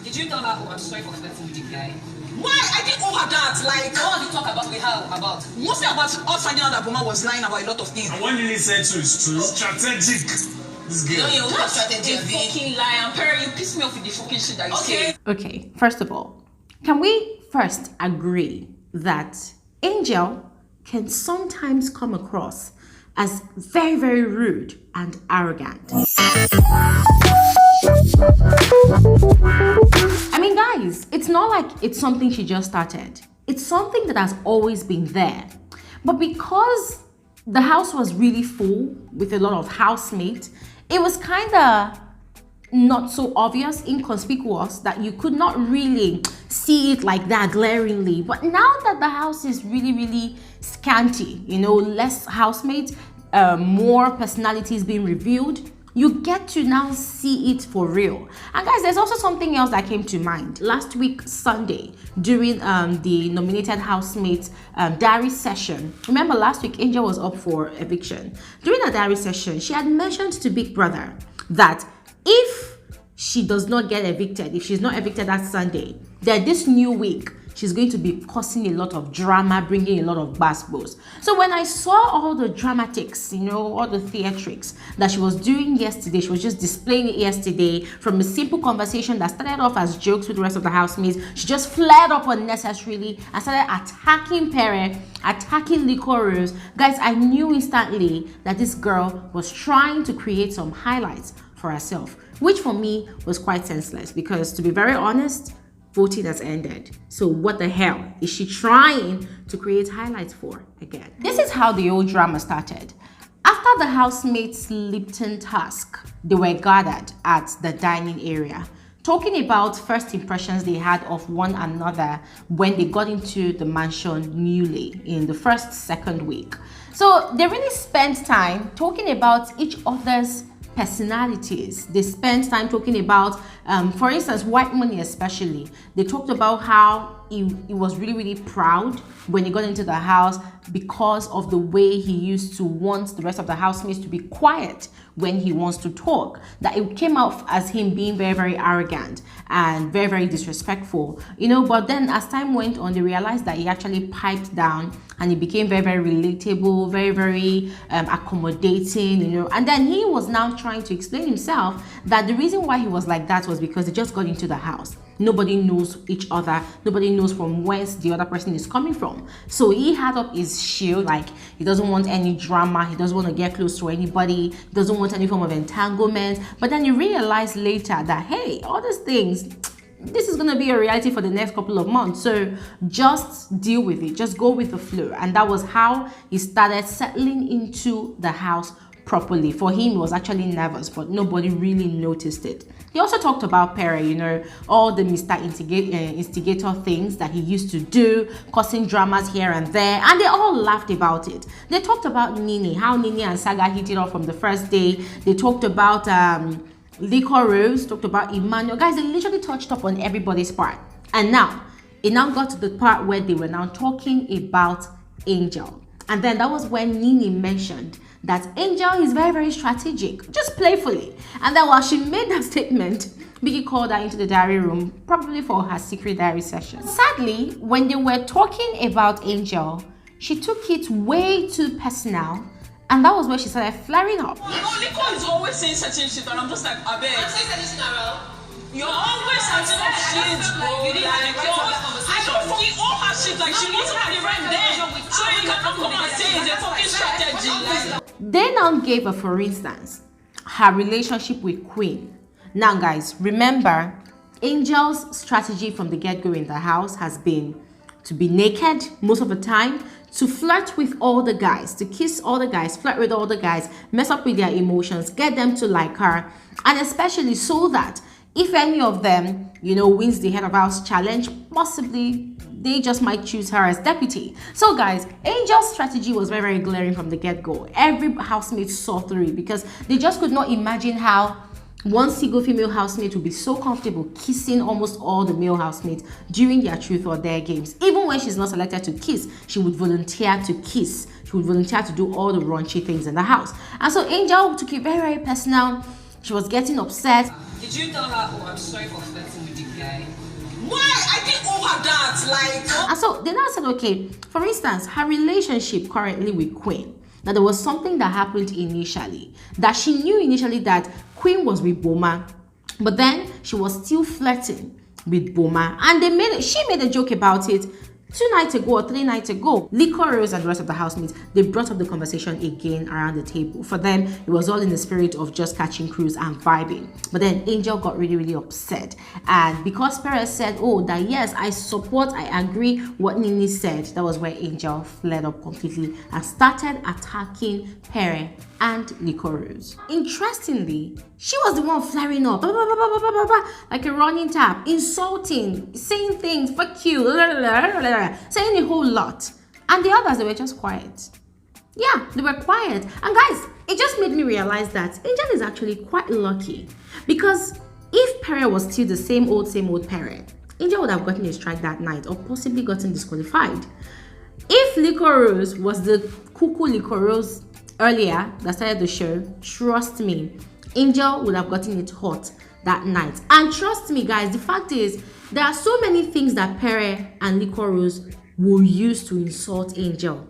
Did you tell her, oh, I'm sorry for flirting with the guy? Why? I didn't owe her that. Like, what did you talk about with her about? Mostly about us finding out that Boma was lying about a lot of things. And what Nini said so is true. Strategic. This girl. You know, strategy. Fucking lie. And Pere, you piss me off with the fucking shit that you say. Okay, first of all, can we first agree that Angel can sometimes come across as very, very rude and arrogant? I mean, guys, it's not like it's something she just started. It's something that has always been there. But because the house was really full with a lot of housemates, it was kind of not so obvious, inconspicuous, that you could not really see it like that glaringly. But now that the house is really, really scanty, you know, less housemates, more personalities being revealed, you get to now see it for real. And guys, there's also something else that came to mind. Last week, Sunday, during the nominated housemates diary session, remember last week, Angel was up for eviction. During a diary session, she had mentioned to Big Brother that if she does not get evicted, if she's not evicted that Sunday, then this new week, she's going to be causing a lot of drama, bringing a lot of basketballs. So when I saw all the dramatics, you know, all the theatrics that she was doing yesterday, she was just displaying it yesterday from a simple conversation that started off as jokes with the rest of the housemates. She just flared up unnecessarily and started attacking Pere, attacking Liquorose. Guys, I knew instantly that this girl was trying to create some highlights for herself, which for me was quite senseless because, to be very honest, voting has ended. So what the hell is she trying to create highlights for again? This is how the old drama started. After the housemates' Lipton task, they were gathered at the dining area, talking about first impressions they had of one another when they got into the mansion newly in the second week. So they really spent time talking about each other's personalities. They spent time talking about, for instance, White Money especially. They talked about how he was really, really proud when he got into the house because of the way he used to want the rest of the housemates to be quiet when he wants to talk. That it came out as him being very, very arrogant and very, very disrespectful, you know. But then as time went on, they realized that he actually piped down and he became very, very relatable, very, very accommodating, you know. And then he was now trying to explain himself that the reason why he was like that was because they just got into the house. Nobody knows each other. Nobody knows from whence the other person is coming from. So he had up his shield, like he doesn't want any drama. He doesn't want to get close to anybody. He doesn't want any form of entanglement. But then you realize later that, hey, all these things, this is going to be a reality for the next couple of months. So just deal with it. Just go with the flow. And that was how he started settling into the house properly. For him, he was actually nervous, but nobody really noticed it. He also talked about Pere, you know, all the Mr. Instigator things that he used to do, causing dramas here and there, and they all laughed about it. They talked about Nini, how Nini and Saga hit it off from the first day. They talked about Liquorose, talked about EMMANUEL. Guys, they literally touched up on everybody's part. And now, it now got to the part where they were now talking about Angel. And then that was when Nini mentioned that Angel is very, very strategic, just playfully. And then while she made that statement, Biggie called her into the diary room, probably for her secret diary session. Sadly, when they were talking about Angel, she took it way too personal. And that was where she started flaring up. You know, Liquor is always saying certain shit, and I'm just like, I beg. I'm saying certain shit around. You're always certain shit, bro. I don't forget all her shit, like she wasn't have it right there. So you cannot come and say they're talking strategy. They now gave her, for instance, her relationship with Queen. Now, guys, remember, Angel's strategy from the get-go in the house has been to be naked most of the time, to flirt with all the guys, to kiss all the guys, flirt with all the guys, mess up with their emotions, get them to like her, and especially so that if any of them, you know, wins the head of house challenge, possibly they just might choose her as deputy. So guys, Angel's strategy was very, very glaring from the get-go. Every housemate saw through it because they just could not imagine how one single female housemate would be so comfortable kissing almost all the male housemates during their truth or dare games. Even when she's not selected to kiss, she would volunteer to kiss. She would volunteer to do all the raunchy things in the house. And so Angel took it very, very personal. She was getting upset. Did you tell her, oh, I'm sorry for flirting with the guy. Why? I didn't owe her that. Like. And so they now said, okay, for instance, her relationship currently with Queen, that there was something that happened initially, that she knew initially that Queen was with Boma, but then she was still flirting with Boma, and she made a joke about it 2 nights ago or 3 nights ago. Liquorose and the rest of the housemates, they brought up the conversation again around the table. For them, it was all in the spirit of just catching cruise and vibing. But then Angel got really, really upset. And because Pere said, oh, that yes, I support, I agree what Nini said, that was where Angel flared up completely and started attacking Pere and Liquorose. Interestingly, she was the one flaring up, like a running tap, insulting, saying things, fuck you, saying a whole lot. And the others, they were just quiet. Yeah, they were quiet. And guys, it just made me realize that Angel is actually quite lucky. Because if Pere was still the same old Pere, Angel would have gotten a strike that night or possibly gotten disqualified. If Liquorose was the cuckoo Liquorose earlier that started the show, trust me, Angel would have gotten it hot that night. And trust me guys, the fact is, there are so many things that Pere and Liquorose will use to insult Angel.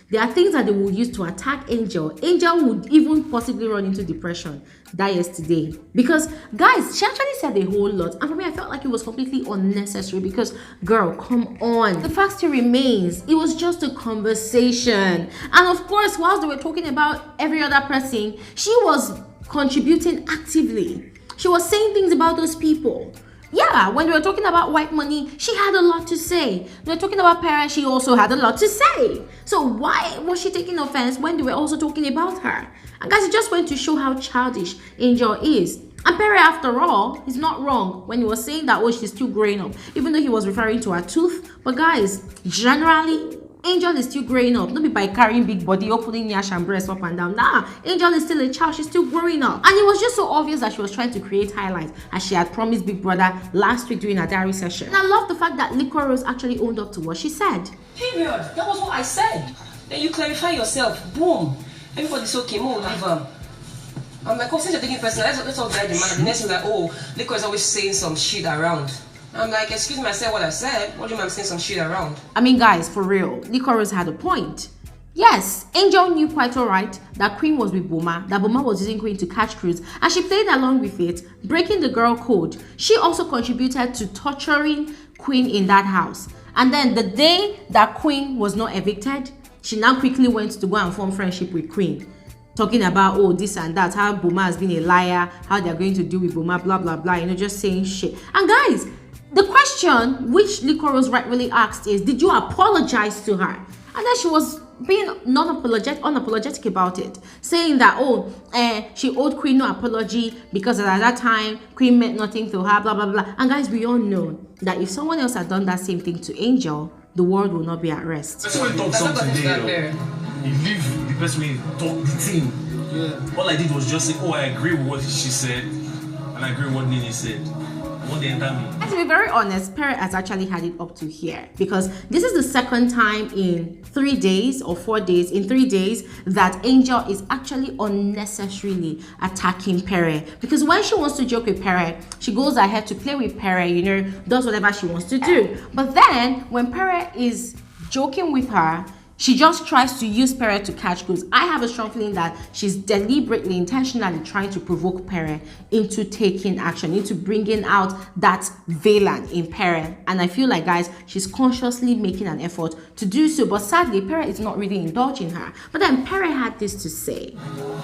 There are things that they will use to attack Angel. Angel would even possibly run into depression that yesterday. Because guys, she actually said a whole lot. And for me, I felt like it was completely unnecessary because, girl, come on. The fact still remains, it was just a conversation. And of course, whilst they were talking about every other person, she was contributing actively. She was saying things about those people. Yeah, when we were talking about white money, she had a lot to say. When we were talking about parents, she also had a lot to say. So why was she taking offense when they were also talking about her? And guys, it just went to show how childish Angel is. And Pere, after all, he's not wrong when he was saying that, oh, she's still growing up, even though he was referring to her tooth. But guys, generally, Angel is still growing up. Not be by carrying big body, opening yash and breasts up and down. Nah, Angel is still a child. She's still growing up. And it was just so obvious that she was trying to create highlights as she had promised Big Brother last week during her diary session. And I love the fact that Liquorose actually owned up to what she said. Period. That was what I said. Then you clarify yourself. Boom. Everybody's okay. More leave I'm like, oh, since you're taking personal, let's all guide the man. The next thing like, oh, Liquor is always saying some shit around. I'm like, excuse me, I said what I said. What do you mean I'm saying some shit around? I mean, guys, for real, Liquorose had a point. Yes, Angel knew quite alright that Queen was with Boma, that Boma was using Queen to catch cruise, and she played along with it, breaking the girl code. She also contributed to torturing Queen in that house. And then the day that Queen was not evicted, she now quickly went to go and form friendship with Queen. Talking about, oh, this and that, how Boma has been a liar, how they're going to deal with Boma, blah, blah, blah, you know, just saying shit. And guys, the question which Liquorose rightfully asked is, did you apologize to her? And then she was being unapologetic about it, saying that, oh, she owed Queen no apology because at that time, Queen meant nothing to her, blah, blah, blah. And guys, we all know that if someone else had done that same thing to Angel, the world will not be at rest. That's why I talk something there. You leave the person when you talk the thing. Yeah. All I did was just say, oh, I agree with what she said, and I agree with what Nini said. And to be very honest, Pere has actually had it up to here because this is the second time in 3 days or 4 days, in 3 days, that Angel is actually unnecessarily attacking Pere. Because when she wants to joke with Pere, she goes ahead to play with Pere, you know, does whatever she wants to do. But then when Pere is joking with her, she just tries to use Pere to catch cruise. I have a strong feeling that she's deliberately, intentionally trying to provoke Pere into taking action, into bringing out that villain in Pere. And I feel like, guys, she's consciously making an effort to do so. But sadly, Pere is not really indulging her. But then Pere had this to say.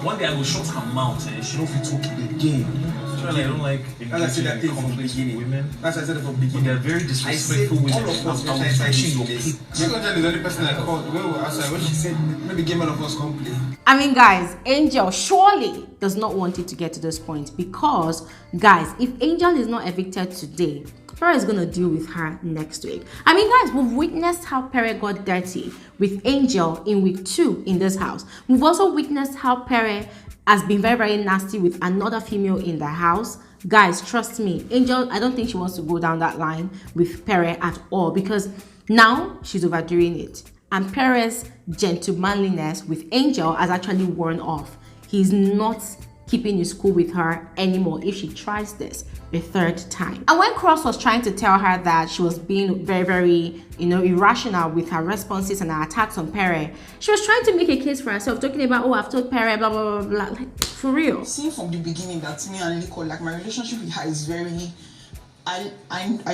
One day I will shut her mouth and she don't feel talking again. I don't like engaging in conflicts with women. That's what I said from the beginning. They're very disrespectful women. All of us touching your plate. Angel is the only person I called when she said maybe game of us complain. I mean, guys, Angel surely does not want it to get to this point because, guys, if Angel is not evicted today, Pere is going to deal with her next week. I mean, guys, we've witnessed how Pere got dirty with Angel in week 2 in this house. We've also witnessed how Pere has been very, very nasty with another female in the house. Guys, trust me, Angel, I don't think she wants to go down that line with Pere at all because now she's overdoing it. And Pere's gentlemanliness with Angel has actually worn off. He's not keeping in school with her anymore if she tries this a third time. And when Cross was trying to tell her that she was being very, very, irrational with her responses and her attacks on Pere, she was trying to make a case for herself, talking about, oh, I've told Pere, blah, blah, blah, blah, like, for real. Seeing from the beginning that me and Lico, like my relationship with her is very, I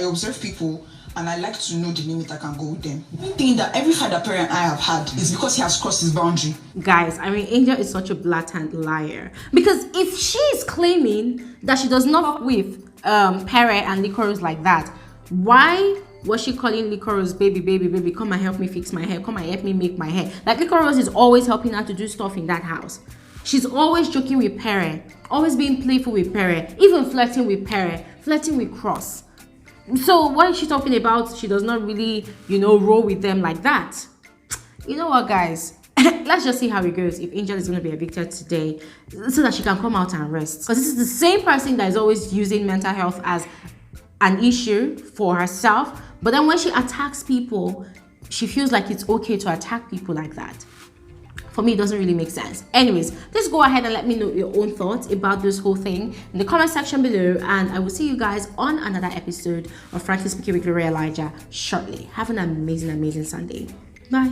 observe people and I like to know the limit I can go with them. One thing that every father parent I have had is because he has crossed his boundary. Guys, I mean, Angel is such a blatant liar. Because if she's claiming that she does not fuck with Pere and Liquorose like that, why was she calling Liquorose baby, come and help me fix my hair, come and help me make my hair? Like, Liquorose is always helping her to do stuff in that house. She's always joking with Pere, always being playful with Pere, even flirting with Pere, flirting with Cross. So what is she talking about? She does not really, roll with them like that. You know what, guys? Let's just see how it goes if Angel is going to be evicted today so that she can come out and rest. Because this is the same person that is always using mental health as an issue for herself. But then when she attacks people, she feels like it's okay to attack people like that. For me, it doesn't really make sense. Anyways, just go ahead and let me know your own thoughts about this whole thing in the comment section below, and I will see you guys on another episode of Frankly Speaking with Bbnaija shortly. Have an amazing Sunday. Bye.